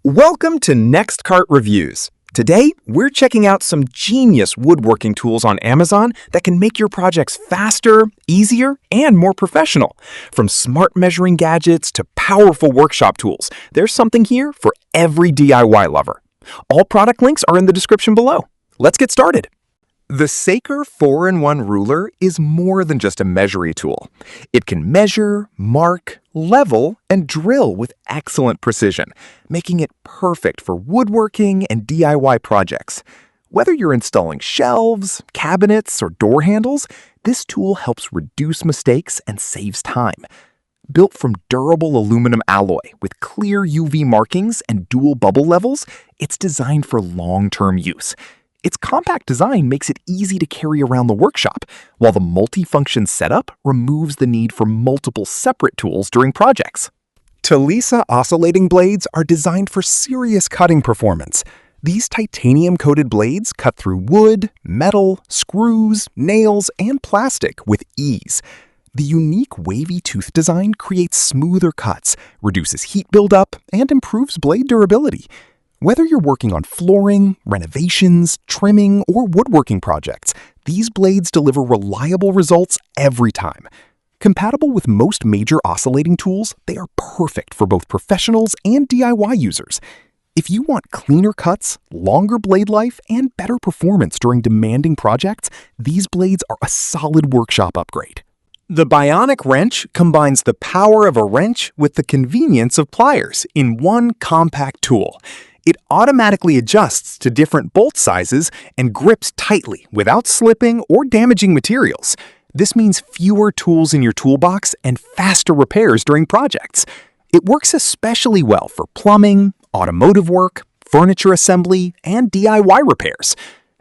Welcome to Next Cart Reviews. Today, we're checking out some genius woodworking tools on Amazon that can make your projects faster, easier, and more professional. From smart measuring gadgets to powerful workshop tools, there's something here for every DIY lover. All product links are in the description below. Let's get started. The Saker 4-in-1 ruler is more than just a measuring tool. It can measure, mark, level, and drill with excellent precision, making it perfect for woodworking and DIY projects. Whether you're installing shelves, cabinets, or door handles, this tool helps reduce mistakes and saves time. Built from durable aluminum alloy with clear UV markings and dual bubble levels, it's designed for long-term use. Its compact design makes it easy to carry around the workshop, while the multi-function setup removes the need for multiple separate tools during projects. Talisa oscillating blades are designed for serious cutting performance. These titanium-coated blades cut through wood, metal, screws, nails, and plastic with ease. The unique wavy tooth design creates smoother cuts, reduces heat buildup, and improves blade durability. Whether you're working on flooring, renovations, trimming, or woodworking projects, these blades deliver reliable results every time. Compatible with most major oscillating tools, they are perfect for both professionals and DIY users. If you want cleaner cuts, longer blade life, and better performance during demanding projects, these blades are a solid workshop upgrade. The Bionic wrench combines the power of a wrench with the convenience of pliers in one compact tool. It automatically adjusts to different bolt sizes and grips tightly without slipping or damaging materials. This means fewer tools in your toolbox and faster repairs during projects. It works especially well for plumbing, automotive work, furniture assembly, and DIY repairs.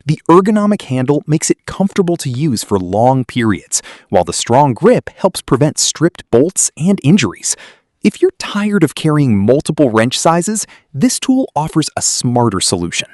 The ergonomic handle makes it comfortable to use for long periods, while the strong grip helps prevent stripped bolts and injuries. If you're tired of carrying multiple wrench sizes, this tool offers a smarter solution.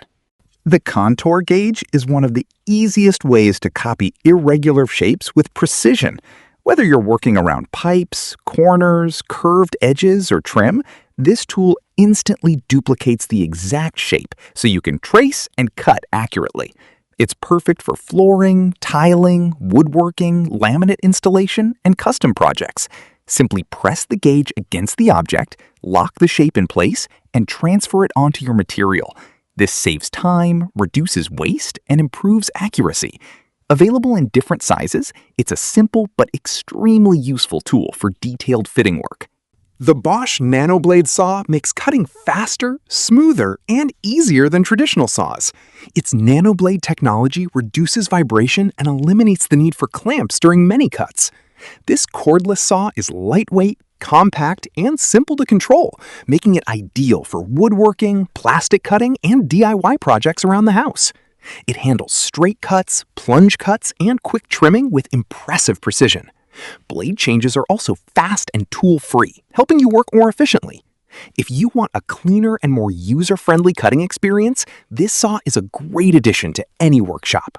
The contour gauge is one of the easiest ways to copy irregular shapes with precision. Whether you're working around pipes, corners, curved edges, or trim, this tool instantly duplicates the exact shape so you can trace and cut accurately. It's perfect for flooring, tiling, woodworking, laminate installation, and custom projects. Simply press the gauge against the object, lock the shape in place, and transfer it onto your material. This saves time, reduces waste, and improves accuracy. Available in different sizes, it's a simple but extremely useful tool for detailed fitting work. The Bosch NanoBlade Saw makes cutting faster, smoother, and easier than traditional saws. Its nanoblade technology reduces vibration and eliminates the need for clamps during many cuts. This cordless saw is lightweight, compact, and simple to control, making it ideal for woodworking, plastic cutting, and DIY projects around the house. It handles straight cuts, plunge cuts, and quick trimming with impressive precision. Blade changes are also fast and tool-free, helping you work more efficiently. If you want a cleaner and more user-friendly cutting experience, this saw is a great addition to any workshop.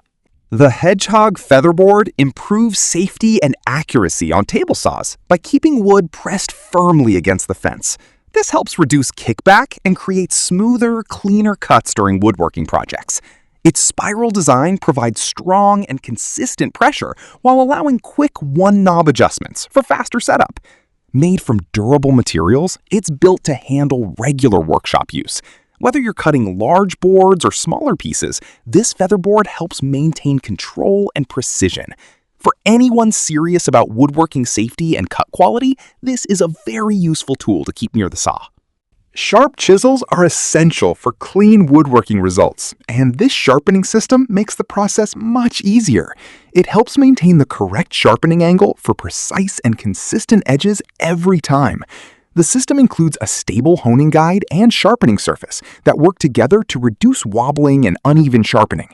The Hedgehog Featherboard improves safety and accuracy on table saws by keeping wood pressed firmly against the fence. This helps reduce kickback and create smoother, cleaner cuts during woodworking projects. Its spiral design provides strong and consistent pressure while allowing quick one-knob adjustments for faster setup. Made from durable materials, it's built to handle regular workshop use. Whether you're cutting large boards or smaller pieces, this featherboard helps maintain control and precision. For anyone serious about woodworking safety and cut quality, this is a very useful tool to keep near the saw. Sharp chisels are essential for clean woodworking results, and this sharpening system makes the process much easier. It helps maintain the correct sharpening angle for precise and consistent edges every time. The system includes a stable honing guide and sharpening surface that work together to reduce wobbling and uneven sharpening.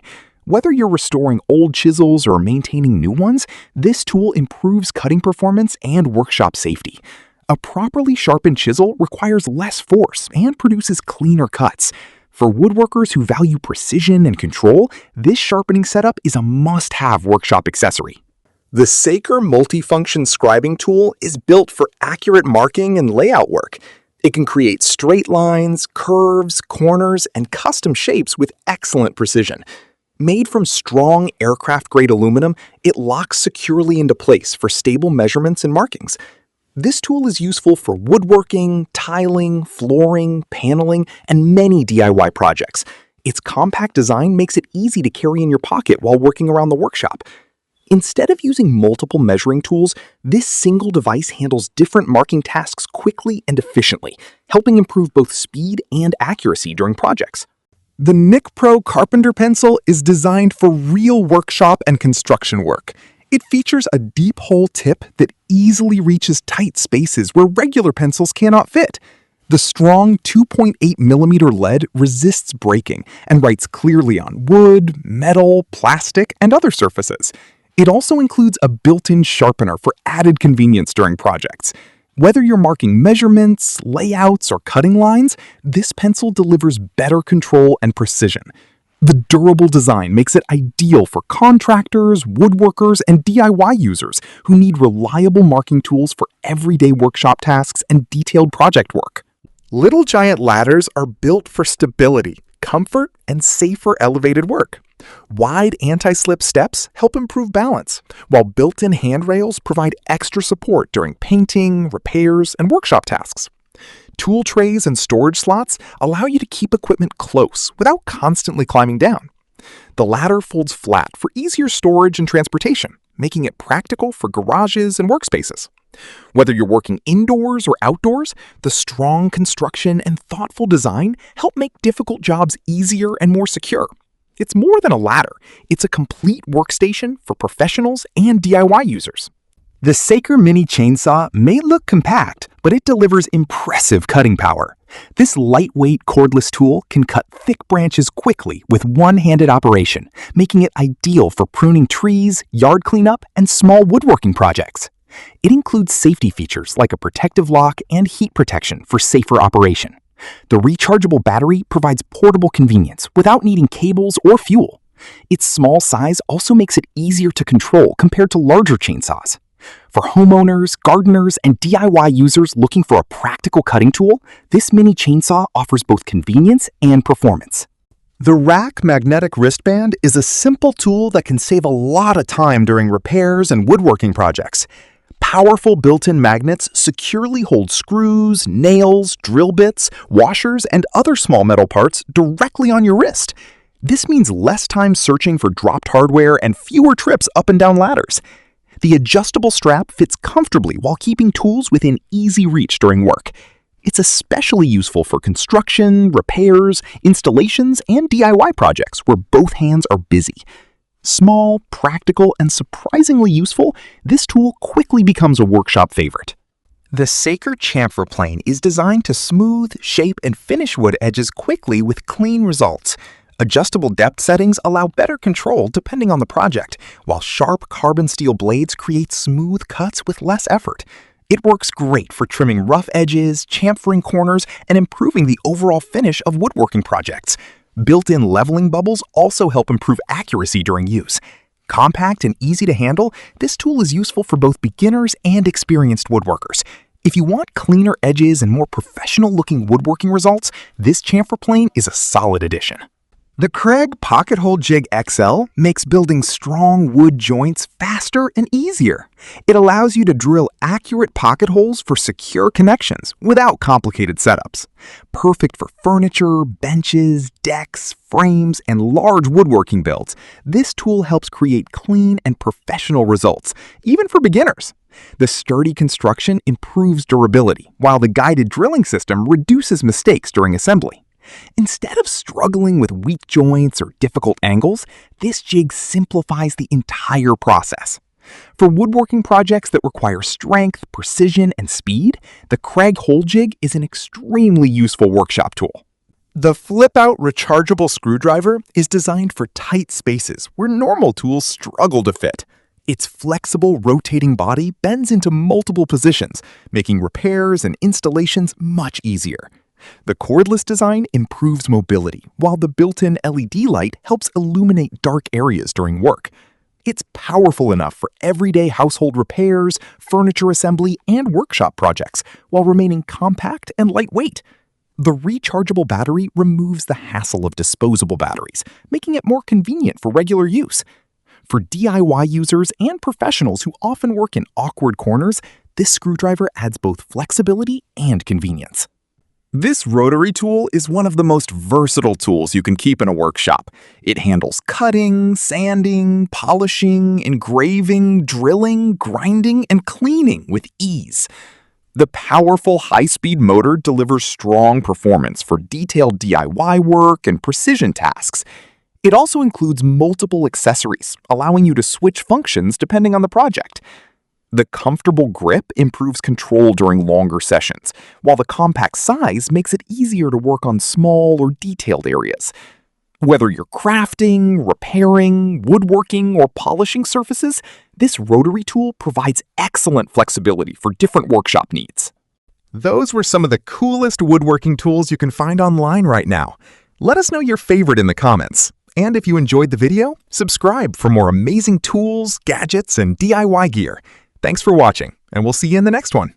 Whether you're restoring old chisels or maintaining new ones, this tool improves cutting performance and workshop safety. A properly sharpened chisel requires less force and produces cleaner cuts. For woodworkers who value precision and control, this sharpening setup is a must-have workshop accessory. The Saker multifunction scribing tool is built for accurate marking and layout work. It can create straight lines, curves, corners, and custom shapes with excellent precision. Made from strong aircraft-grade aluminum, it locks securely into place for stable measurements and markings. This tool is useful for woodworking, tiling, flooring, paneling, and many DIY projects. Its compact design makes it easy to carry in your pocket while working around the workshop. Instead of using multiple measuring tools, this single device handles different marking tasks quickly and efficiently, helping improve both speed and accuracy during projects. The Nic Pro Carpenter pencil is designed for real workshop and construction work. It features a deep hole tip that easily reaches tight spaces where regular pencils cannot fit. The strong 2.8mm lead resists breaking and writes clearly on wood, metal, plastic, and other surfaces. It also includes a built-in sharpener for added convenience during projects. Whether you're marking measurements, layouts, or cutting lines, this pencil delivers better control and precision. The durable design makes it ideal for contractors, woodworkers, and DIY users who need reliable marking tools for everyday workshop tasks and detailed project work. Little Giant ladders are built for stability, comfort, and safer elevated work. Wide anti-slip steps help improve balance, while built-in handrails provide extra support during painting, repairs, and workshop tasks. Tool trays and storage slots allow you to keep equipment close without constantly climbing down. The ladder folds flat for easier storage and transportation, making it practical for garages and workspaces. Whether you're working indoors or outdoors, the strong construction and thoughtful design help make difficult jobs easier and more secure. It's more than a ladder. It's a complete workstation for professionals and DIY users. The Saker Mini Chainsaw may look compact, but it delivers impressive cutting power. This lightweight cordless tool can cut thick branches quickly with one-handed operation, making it ideal for pruning trees, yard cleanup, and small woodworking projects. It includes safety features like a protective lock and heat protection for safer operation. The rechargeable battery provides portable convenience without needing cables or fuel. Its small size also makes it easier to control compared to larger chainsaws. For homeowners, gardeners, and DIY users looking for a practical cutting tool, this mini chainsaw offers both convenience and performance. The Rack Magnetic Wristband is a simple tool that can save a lot of time during repairs and woodworking projects. Powerful built-in magnets securely hold screws, nails, drill bits, washers, and other small metal parts directly on your wrist. This means less time searching for dropped hardware and fewer trips up and down ladders. The adjustable strap fits comfortably while keeping tools within easy reach during work. It's especially useful for construction, repairs, installations, and DIY projects where both hands are busy. Small, practical, and surprisingly useful, this tool quickly becomes a workshop favorite. The Saker Chamfer plane is designed to smooth, shape, and finish wood edges quickly with clean results. Adjustable depth settings allow better control depending on the project, while sharp carbon steel blades create smooth cuts with less effort. It works great for trimming rough edges, chamfering corners, and improving the overall finish of woodworking projects. Built-in leveling bubbles also help improve accuracy during use. Compact and easy to handle, this tool is useful for both beginners and experienced woodworkers. If you want cleaner edges and more professional-looking woodworking results, this chamfer plane is a solid addition. The Kreg Pocket Hole Jig XL makes building strong wood joints faster and easier. It allows you to drill accurate pocket holes for secure connections without complicated setups. Perfect for furniture, benches, decks, frames, and large woodworking builds, this tool helps create clean and professional results, even for beginners. The sturdy construction improves durability, while the guided drilling system reduces mistakes during assembly. Instead of struggling with weak joints or difficult angles, this jig simplifies the entire process. For woodworking projects that require strength, precision, and speed, the Kreg Hole Jig is an extremely useful workshop tool. The flip-out rechargeable screwdriver is designed for tight spaces where normal tools struggle to fit. Its flexible, rotating body bends into multiple positions, making repairs and installations much easier. The cordless design improves mobility, while the built-in LED light helps illuminate dark areas during work. It's powerful enough for everyday household repairs, furniture assembly, and workshop projects, while remaining compact and lightweight. The rechargeable battery removes the hassle of disposable batteries, making it more convenient for regular use. For DIY users and professionals who often work in awkward corners, this screwdriver adds both flexibility and convenience. This rotary tool is one of the most versatile tools you can keep in a workshop. It handles cutting, sanding, polishing, engraving, drilling, grinding, and cleaning with ease. The powerful high-speed motor delivers strong performance for detailed DIY work and precision tasks. It also includes multiple accessories, allowing you to switch functions depending on the project. The comfortable grip improves control during longer sessions, while the compact size makes it easier to work on small or detailed areas. Whether you're crafting, repairing, woodworking, or polishing surfaces, this rotary tool provides excellent flexibility for different workshop needs. Those were some of the coolest woodworking tools you can find online right now. Let us know your favorite in the comments. And if you enjoyed the video, subscribe for more amazing tools, gadgets, and DIY gear. Thanks for watching, and we'll see you in the next one.